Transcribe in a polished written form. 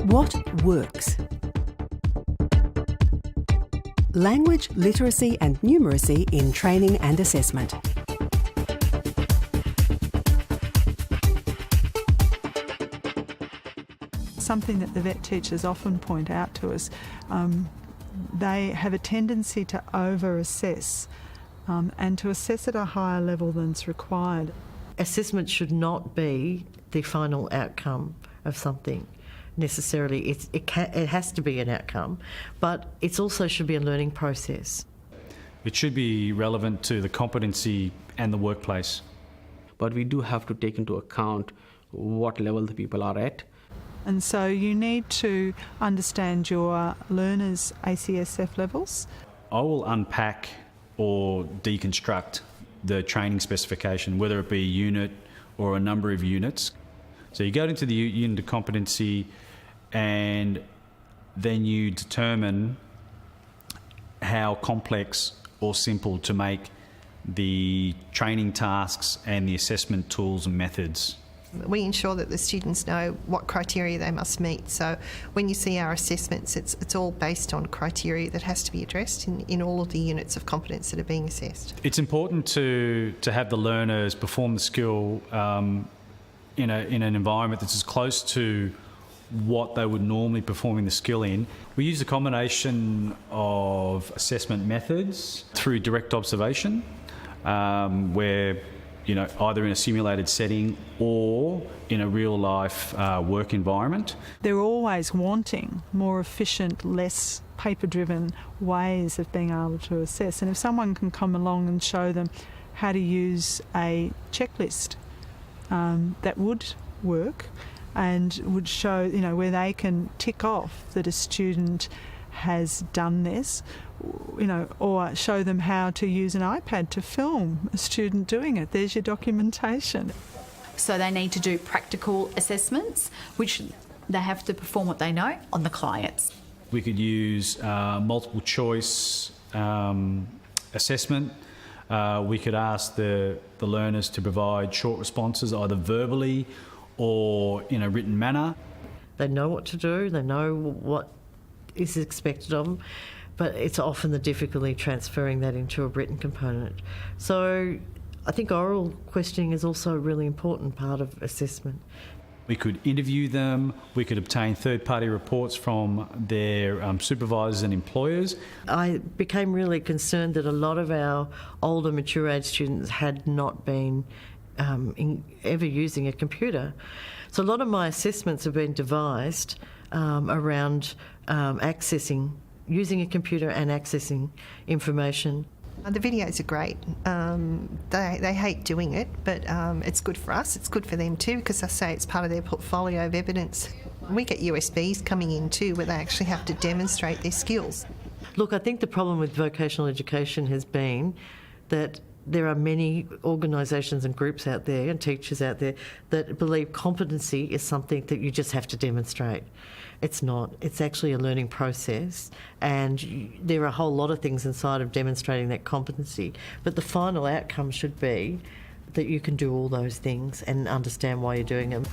What works? Language, literacy and numeracy in training and assessment. Something that the vet teachers often point out to us, they have a tendency to over-assess and to assess at a higher level than's required. Assessment should not be the final outcome of something necessarily. It has to be an outcome, but it also should be a learning process. It should be relevant to the competency and the workplace. But we do have to take into account what level the people are at. And so you need to understand your learners' ACSF levels. I will unpack or deconstruct the training specification, whether it be a unit or a number of units. So you go into the unit of competency and then you determine how complex or simple to make the training tasks and the assessment tools and methods. We ensure that the students know what criteria they must meet. So when you see our assessments, it's all based on criteria that has to be addressed in all of the units of competence that are being assessed. It's important to have the learners perform the skill in an environment that's as close to what they would normally performing the skill in. We use a combination of assessment methods through direct observation, where either in a simulated setting or in a real-life work environment. They're always wanting more efficient, less paper-driven ways of being able to assess. And if someone can come along and show them how to use a checklist that would work and would show, where they can tick off that a student has done this, or show them how to use an iPad to film a student doing it. There's your documentation. So they need to do practical assessments, which they have to perform what they know on the clients. We could use multiple choice assessment. We could ask the learners to provide short responses, either verbally or in a written manner. They know what to do, they know what is expected of them, but it's often the difficulty transferring that into a written component. So I think oral questioning is also a really important part of assessment. We could interview them, we could obtain third-party reports from their supervisors and employers. I became really concerned that a lot of our older mature age students had not been ever using a computer. So a lot of my assessments have been devised around using a computer and accessing information. The videos are great. They hate doing it, but it's good for us. It's good for them too, because I say it's part of their portfolio of evidence. We get USBs coming in too, where they actually have to demonstrate their skills. Look, I think the problem with vocational education has been that there are many organisations and groups out there and teachers out there that believe competency is something that you just have to demonstrate. It's not. It's actually a learning process, and there are a whole lot of things inside of demonstrating that competency, but the final outcome should be that you can do all those things and understand why you're doing them.